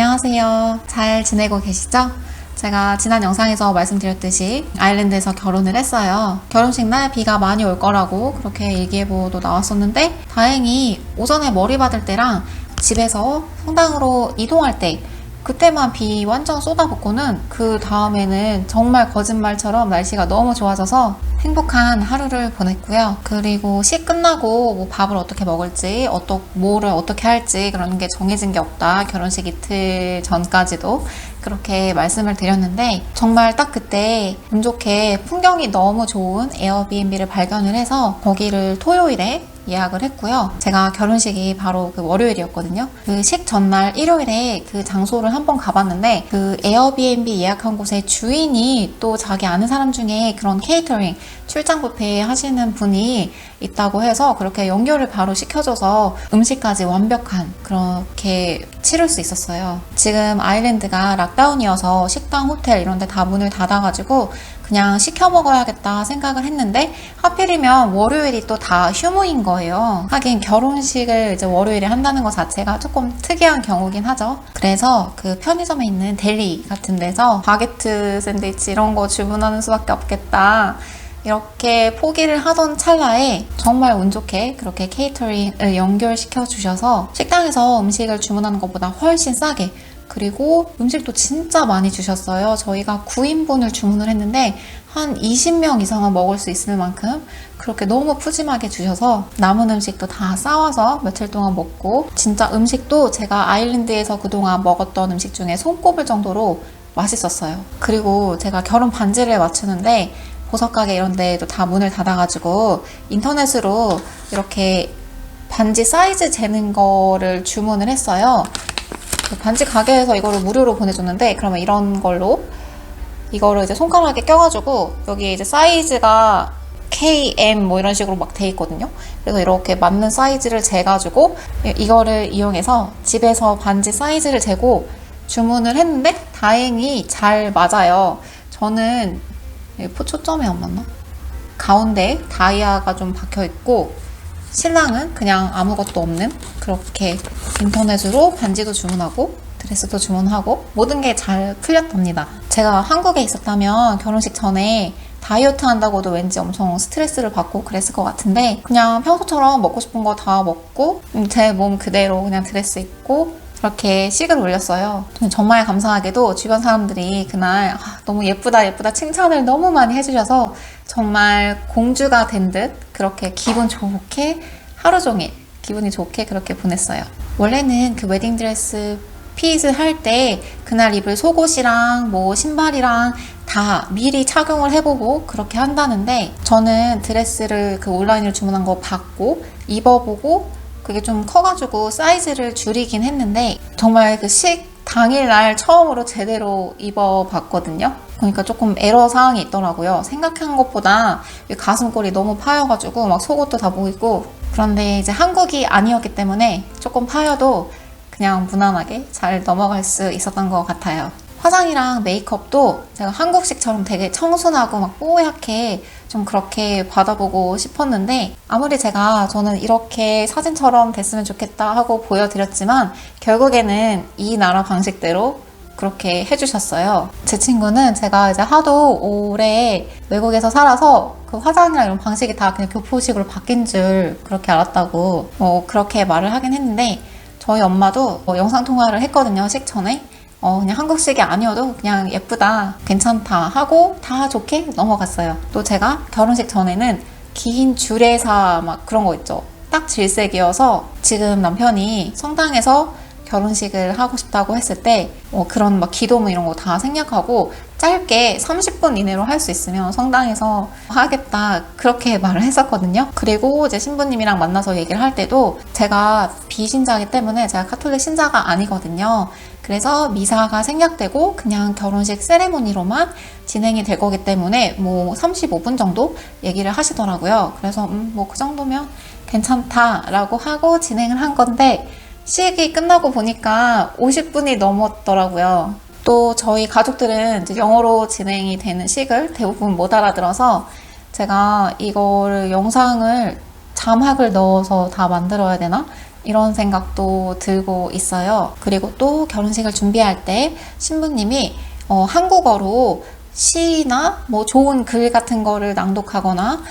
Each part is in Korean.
안녕하세요. 잘 지내고 계시죠? 제가 지난 영상에서 말씀드렸듯이 아일랜드에서 결혼을 했어요. 결혼식 날 비가 많이 올 거라고 그렇게 일기예보도 나왔었는데 다행히 오전에 머리 받을 때랑 집에서 성당으로 이동할 때 그때만 비 완전 쏟아붓고는 그 다음에는 정말 거짓말처럼 날씨가 너무 좋아져서 행복한 하루를 보냈고요. 그리고 식 끝나고 뭐 밥을 어떻게 먹을지, 뭐를 어떻게 할지 그런 게 정해진 게 없다. 결혼식 이틀 전까지도 그렇게 말씀을 드렸는데 정말 딱 그때 운 좋게 풍경이 너무 좋은 에어비앤비를 발견을 해서 거기를 토요일에 예약을 했고요. 제가 결혼식이 바로 그 월요일이었거든요. 그 식 전날 일요일에 그 장소를 한번 가봤는데 그 에어비앤비 예약한 곳의 주인이 또 자기 아는 사람 중에 그런 케이터링 출장 뷔페 하시는 분이 있다고 해서 그렇게 연결을 바로 시켜줘서 음식까지 완벽한 그렇게 치를 수 있었어요. 지금 아일랜드가 락다운이어서 식당, 호텔 이런 데 다 문을 닫아가지고 그냥 시켜 먹어야겠다 생각을 했는데 하필이면 월요일이 또 다 휴무인 거예요. 하긴 결혼식을 이제 월요일에 한다는 것 자체가 조금 특이한 경우긴 하죠. 그래서 그 편의점에 있는 델리 같은 데서 바게트 샌드위치 이런 거 주문하는 수밖에 없겠다. 이렇게 포기를 하던 찰나에 정말 운 좋게 그렇게 케이터링을 연결시켜 주셔서 식당에서 음식을 주문하는 것보다 훨씬 싸게 그리고 음식도 진짜 많이 주셨어요. 저희가 9인분을 주문을 했는데 한 20명 이상은 먹을 수 있을 만큼 그렇게 너무 푸짐하게 주셔서 남은 음식도 다 싸와서 며칠 동안 먹고 진짜 음식도 제가 아일랜드에서 그동안 먹었던 음식 중에 손꼽을 정도로 맛있었어요. 그리고 제가 결혼 반지를 맞추는데 보석가게 이런 데도 다 문을 닫아가지고 인터넷으로 이렇게 반지 사이즈 재는 거를 주문을 했어요. 반지 가게에서 이거를 무료로 보내줬는데 그러면 이런 걸로 이거를 이제 손가락에 껴가지고 여기 이제 사이즈가 KM 뭐 이런 식으로 막 돼 있거든요. 그래서 이렇게 맞는 사이즈를 재가지고 이거를 이용해서 집에서 반지 사이즈를 재고 주문을 했는데 다행히 잘 맞아요. 저는 초점이 안 맞나? 가운데 다이아가 좀 박혀 있고 신랑은 그냥 아무것도 없는 그렇게 인터넷으로 반지도 주문하고 드레스도 주문하고 모든 게 잘 풀렸답니다. 제가 한국에 있었다면 결혼식 전에 다이어트 한다고도 왠지 엄청 스트레스를 받고 그랬을 것 같은데 그냥 평소처럼 먹고 싶은 거 다 먹고 제 몸 그대로 그냥 드레스 입고 그렇게 식을 올렸어요. 정말 감사하게도 주변 사람들이 그날 너무 예쁘다 예쁘다 칭찬을 너무 많이 해주셔서 정말 공주가 된 듯 그렇게 기분 좋게 하루 종일 기분이 좋게 그렇게 보냈어요. 원래는 그 웨딩드레스 핏을 할 때 그날 입을 속옷이랑 뭐 신발이랑 다 미리 착용을 해보고 그렇게 한다는데 저는 드레스를 그 온라인으로 주문한 거 받고 입어보고 그게 좀 커가지고 사이즈를 줄이긴 했는데 정말 그 식 당일날 처음으로 제대로 입어봤거든요. 그러니까 조금 에러 사항이 있더라고요. 생각한 것보다 가슴골이 너무 파여가지고 막 속옷도 다 보이고 그런데 이제 한국이 아니었기 때문에 조금 파여도 그냥 무난하게 잘 넘어갈 수 있었던 것 같아요. 화장이랑 메이크업도 제가 한국식처럼 되게 청순하고 막 뽀얗게 좀 그렇게 받아보고 싶었는데 아무리 저는 이렇게 사진처럼 됐으면 좋겠다 하고 보여드렸지만 결국에는 이 나라 방식대로 그렇게 해주셨어요. 제 친구는 제가 이제 하도 오래 외국에서 살아서 그 화장이랑 이런 방식이 다 그냥 교포식으로 바뀐 줄 그렇게 알았다고 그렇게 말을 하긴 했는데 저희 엄마도 영상통화를 했거든요. 식전에. 그냥 한국식이 아니어도 그냥 예쁘다, 괜찮다 하고 다 좋게 넘어갔어요. 또 제가 결혼식 전에는 긴 주례사 막 그런 거 있죠. 딱 질색이어서 지금 남편이 성당에서 결혼식을 하고 싶다고 했을 때 그런 막 기도문 이런 거 다 생략하고 짧게 30분 이내로 할 수 있으면 성당에서 하겠다 그렇게 말을 했었거든요. 그리고 이제 신부님이랑 만나서 얘기를 할 때도 제가 비신자이기 때문에 제가 카톨릭 신자가 아니거든요. 그래서 미사가 생략되고 그냥 결혼식 세레모니로만 진행이 될 거기 때문에 뭐 35분 정도 얘기를 하시더라고요. 그래서 뭐 그 정도면 괜찮다라고 하고 진행을 한 건데 식이 끝나고 보니까 50분이 넘었더라고요. 또 저희 가족들은 이제 영어로 진행이 되는 식을 대부분 못 알아들어서 제가 이거를 영상을 자막을 넣어서 다 만들어야 되나? 이런 생각도 들고 있어요. 그리고 또 결혼식을 준비할 때 신부님이 한국어로 시나 뭐 좋은 글 같은 거를 낭독하거나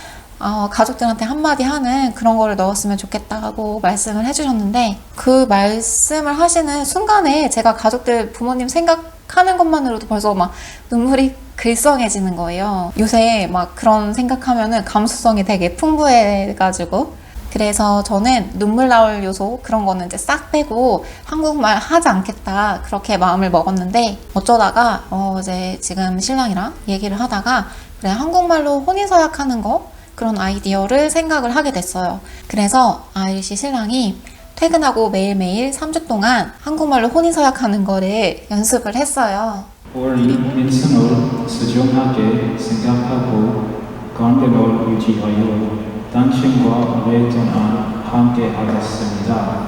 가족들한테 한마디 하는 그런 거를 넣었으면 좋겠다고 말씀을 해주셨는데, 그 말씀을 하시는 순간에 제가 가족들, 부모님 생각하는 것만으로도 벌써 막 눈물이 글썽해지는 거예요. 요새 막 그런 생각하면은 감수성이 되게 풍부해가지고. 그래서 저는 눈물 나올 요소 그런 거는 이제 싹 빼고 한국말 하지 않겠다, 그렇게 마음을 먹었는데, 어쩌다가 이제 지금 신랑이랑 얘기를 하다가 그래, 한국말로 혼인서약하는 거, 그런 아이디어를 생각을 하게 됐어요. 그래서 아이리시 신랑이 퇴근하고 매일매일 3주 동안 한국말로 혼인서약하는 거를 연습을 했어요. 올리 인생을 소중하게 생각하고 건강을 유지하여 당신과 오랫동안 함께 하겠습니다.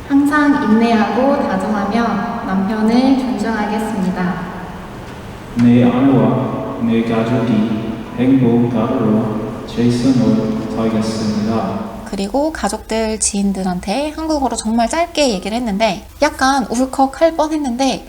항상 인내하고 다정하며 남편을 존중하겠습니다. 내 아내와 내 가족이 행복하도록 최선을 다하겠습니다. 그리고 가족들, 지인들한테 한국어로 정말 짧게 얘기를 했는데 약간 울컥할 뻔했는데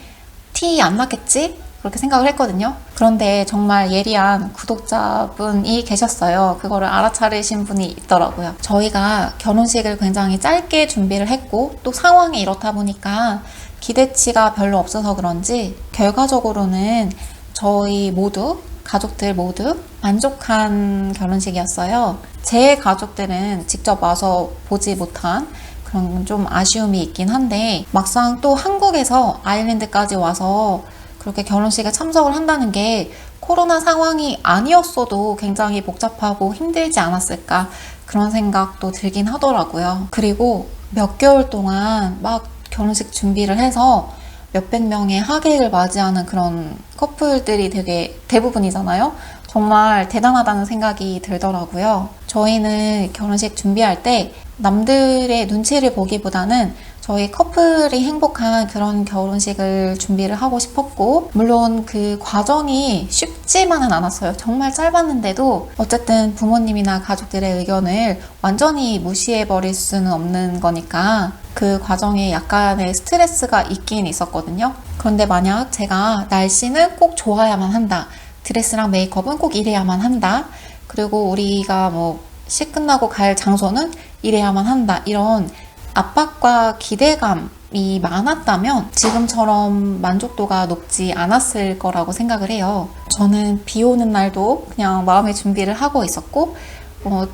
티 안 났겠지? 그렇게 생각을 했거든요. 그런데 정말 예리한 구독자분이 계셨어요. 그거를 알아차리신 분이 있더라고요. 저희가 결혼식을 굉장히 짧게 준비를 했고 또 상황이 이렇다 보니까 기대치가 별로 없어서 그런지 결과적으로는 저희 모두, 가족들 모두 만족한 결혼식이었어요. 제 가족들은 직접 와서 보지 못한 그런 좀 아쉬움이 있긴 한데, 막상 또 한국에서 아일랜드까지 와서 그렇게 결혼식에 참석을 한다는 게 코로나 상황이 아니었어도 굉장히 복잡하고 힘들지 않았을까, 그런 생각도 들긴 하더라고요. 그리고 몇 개월 동안 막 결혼식 준비를 해서 몇백 명의 하객을 맞이하는 그런 커플들이 되게 대부분이잖아요. 정말 대단하다는 생각이 들더라고요. 저희는 결혼식 준비할 때 남들의 눈치를 보기보다는 저희 커플이 행복한 그런 결혼식을 준비를 하고 싶었고, 물론 그 과정이 쉽지만은 않았어요. 정말 짧았는데도 어쨌든 부모님이나 가족들의 의견을 완전히 무시해버릴 수는 없는 거니까 그 과정에 약간의 스트레스가 있긴 있었거든요. 그런데 만약 제가 날씨는 꼭 좋아야만 한다, 드레스랑 메이크업은 꼭 이래야만 한다, 그리고 우리가 뭐 시 끝나고 갈 장소는 이래야만 한다, 이런 압박과 기대감이 많았다면 지금처럼 만족도가 높지 않았을 거라고 생각을 해요. 저는 비 오는 날도 그냥 마음의 준비를 하고 있었고,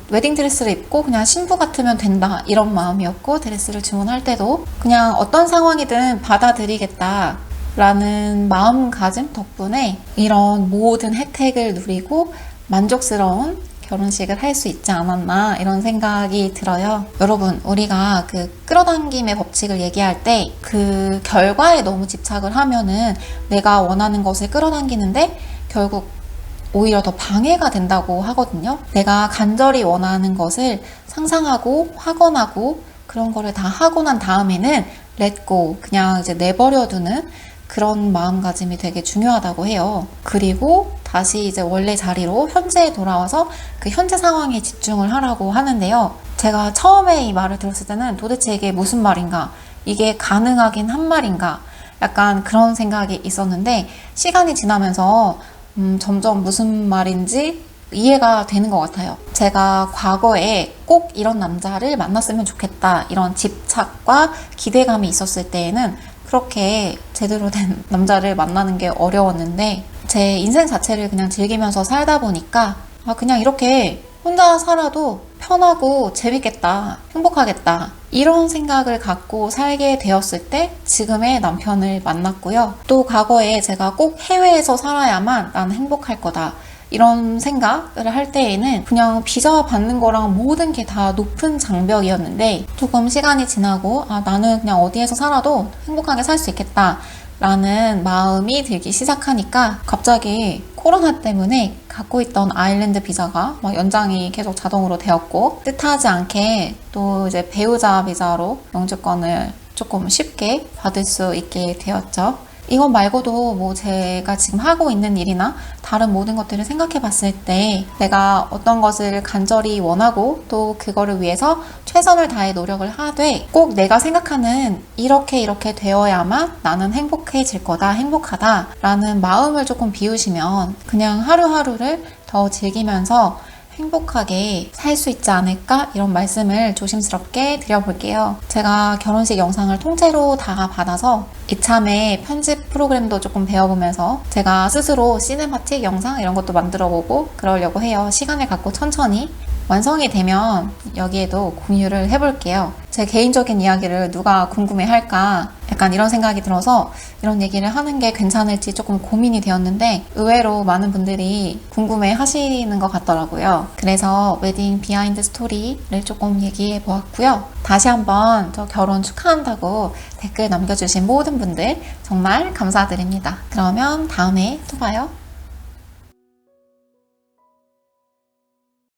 웨딩드레스를 입고 그냥 신부 같으면 된다, 이런 마음이었고, 드레스를 주문할 때도 그냥 어떤 상황이든 받아들이겠다 라는 마음가짐 덕분에 이런 모든 혜택을 누리고 만족스러운 결혼식을 할 수 있지 않았나, 이런 생각이 들어요. 여러분, 우리가 그 끌어당김의 법칙을 얘기할 때 그 결과에 너무 집착을 하면은 내가 원하는 것을 끌어당기는데 결국 오히려 더 방해가 된다고 하거든요. 내가 간절히 원하는 것을 상상하고 확언하고 그런 거를 다 하고 난 다음에는 렛고, 그냥 이제 내버려두는 그런 마음가짐이 되게 중요하다고 해요. 그리고 다시 이제 원래 자리로 현재에 돌아와서 그 현재 상황에 집중을 하라고 하는데요. 제가 처음에 이 말을 들었을 때는 도대체 이게 무슨 말인가? 이게 가능하긴 한 말인가? 약간 그런 생각이 있었는데, 시간이 지나면서 점점 무슨 말인지 이해가 되는 것 같아요. 제가 과거에 꼭 이런 남자를 만났으면 좋겠다, 이런 집착과 기대감이 있었을 때에는 그렇게 제대로 된 남자를 만나는 게 어려웠는데, 제 인생 자체를 그냥 즐기면서 살다 보니까 그냥 이렇게 혼자 살아도 편하고 재밌겠다, 행복하겠다, 이런 생각을 갖고 살게 되었을 때 지금의 남편을 만났고요. 또 과거에 제가 꼭 해외에서 살아야만 난 행복할 거다, 이런 생각을 할 때에는 그냥 비자 받는 거랑 모든 게 다 높은 장벽이었는데, 조금 시간이 지나고 나는 그냥 어디에서 살아도 행복하게 살 수 있겠다 라는 마음이 들기 시작하니까 갑자기 코로나 때문에 갖고 있던 아일랜드 비자가 막 연장이 계속 자동으로 되었고, 뜻하지 않게 또 이제 배우자 비자로 영주권을 조금 쉽게 받을 수 있게 되었죠. 이것 말고도 뭐 제가 지금 하고 있는 일이나 다른 모든 것들을 생각해 봤을 때 내가 어떤 것을 간절히 원하고 또 그거를 위해서 최선을 다해 노력을 하되 꼭 내가 생각하는 이렇게 되어야만 나는 행복해질 거다, 행복하다 라는 마음을 조금 비우시면 그냥 하루하루를 더 즐기면서 행복하게 살 수 있지 않을까? 이런 말씀을 조심스럽게 드려볼게요. 제가 결혼식 영상을 통째로 다 받아서 이참에 편집 프로그램도 조금 배워보면서 제가 스스로 시네마틱 영상 이런 것도 만들어보고 그러려고 해요. 시간을 갖고 천천히 완성이 되면 여기에도 공유를 해볼게요. 제 개인적인 이야기를 누가 궁금해할까 약간 이런 생각이 들어서 이런 얘기를 하는 게 괜찮을지 조금 고민이 되었는데 의외로 많은 분들이 궁금해 하시는 것 같더라고요. 그래서 웨딩 비하인드 스토리를 조금 얘기해 보았고요. 다시 한번 저 결혼 축하한다고 댓글 남겨주신 모든 분들 정말 감사드립니다. 그러면 다음에 또 봐요.